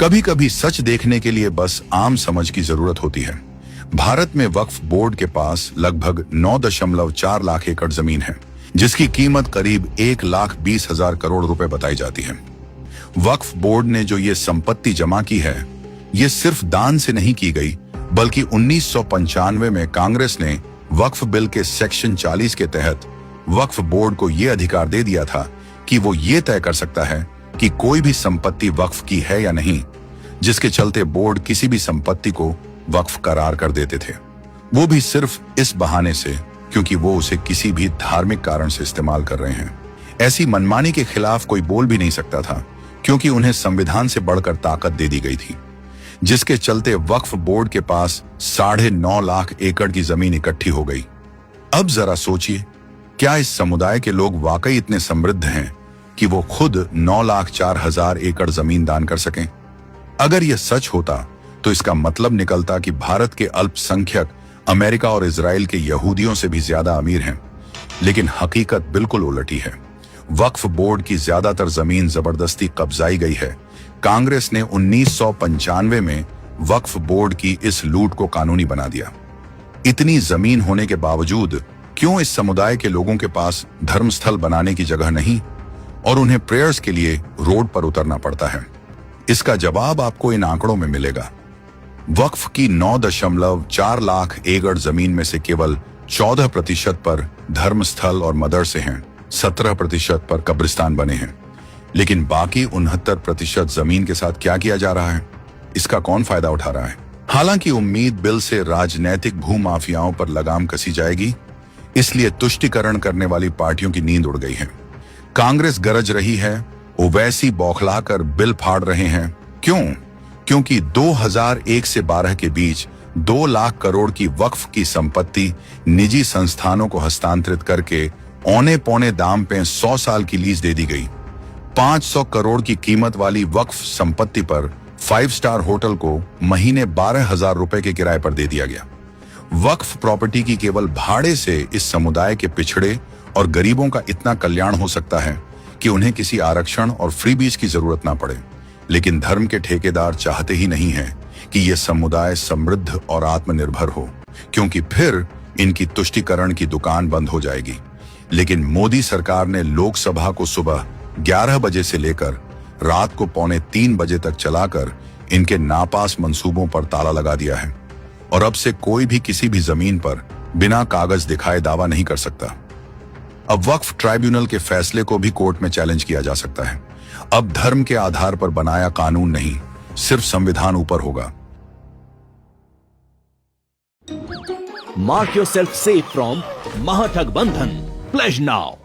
कभी कभी सच देखने के लिए बस आम समझ की जरूरत होती है। भारत में वक्फ बोर्ड के पास लगभग 9.4 लाख एकड़ जमीन है, जिसकी कीमत करीब 1,20,000 करोड़ रुपए बताई जाती है। वक्फ बोर्ड ने जो ये संपत्ति जमा की है, ये सिर्फ दान से नहीं की गई, बल्कि 1995 में कांग्रेस ने वक्फ बिल के सेक्शन 40 के तहत वक्फ बोर्ड को यह अधिकार दे दिया था कि वो ये तय कर सकता है कि कोई भी संपत्ति वक्फ की है या नहीं, जिसके चलते बोर्ड किसी भी संपत्ति को वक्फ करार कर देते थे। वो भी सिर्फ इस बहाने से क्योंकि वो उसे किसी भी धार्मिक कारण से इस्तेमाल कर रहे हैं। ऐसी मनमानी के खिलाफ कोई बोल भी नहीं सकता था, क्योंकि उन्हें संविधान से बढ़कर ताकत दे दी गई थी, जिसके चलते वक्फ बोर्ड के पास 9.5 लाख एकड़ की जमीन इकट्ठी हो गई। अब जरा सोचिए, क्या इस समुदाय के लोग वाकई इतने समृद्ध हैं कि वो खुद 9,04,000 एकड़ जमीन दान कर सकें? अगर यह सच होता तो इसका मतलब निकलता कि भारत के अल्पसंख्यक अमेरिका और इजराइल के यहूदियों से भी ज्यादा अमीर हैं। लेकिन हकीकत बिल्कुल उलटी है। वक्फ बोर्ड की ज्यादातर जमीन जबरदस्ती कब्जाई गई है। कांग्रेस ने 1995 में वक्फ बोर्ड की इस लूट को कानूनी बना दिया। इतनी जमीन होने के बावजूद क्यों इस समुदाय के लोगों के पास धर्मस्थल बनाने की जगह नहीं और उन्हें प्रेयर्स के लिए रोड पर उतरना पड़ता है? इसका जवाब आपको इन आंकड़ों में मिलेगा। वक्फ की 9.4 लाख एकड़ जमीन में से केवल 14% पर धर्मस्थल और मदरसे हैं, 17% पर कब्रिस्तान बने हैं। लेकिन बाकी 69% जमीन के साथ क्या किया जा रहा है? इसका कौन फायदा उठा रहा है? हालांकि उम्मीद बिल से राजनैतिक भूमाफियाओं पर लगाम कसी जाएगी, इसलिए तुष्टीकरण करने वाली पार्टियों की नींद उड़ गई है। कांग्रेस गरज रही है, ओवैसी बौखलाकर बिल फाड़ रहे हैं। क्यों? क्योंकि 2001 से 12 के बीच 2 लाख करोड़ की वक्फ की संपत्ति निजी संस्थानों को हस्तांतरित करके औने पौने दाम पे 100 साल की लीज दे दी गई। 500 करोड़ की कीमत वाली वक्फ संपत्ति पर 5 स्टार होटल को महीने 12,000 रुपए के किराए पर दे दिया गया। वक्फ प्रॉपर्टी की केवल भाड़े से इस समुदाय के पिछड़े और गरीबों का इतना कल्याण हो सकता है कि उन्हें किसी आरक्षण और फ्री बीज की जरूरत ना पड़े। लेकिन धर्म के ठेकेदार चाहते ही नहीं है कि यह समुदाय समृद्ध और आत्मनिर्भर हो, क्योंकि फिर इनकी तुष्टीकरण की दुकान बंद हो जाएगी। लेकिन मोदी सरकार ने लोकसभा को सुबह 11 बजे से लेकर रात को 2:45 बजे तक चलाकर इनके नापास मंसूबों पर ताला लगा दिया है और अब से कोई भी किसी भी जमीन पर बिना कागज दिखाए दावा नहीं कर सकता। अब वक्फ ट्राइब्यूनल के फैसले को भी कोर्ट में चैलेंज किया जा सकता है। अब धर्म के आधार पर बनाया कानून नहीं, सिर्फ संविधान ऊपर होगा। Mark yourself safe from Mahathag Bandhan. Pledge now.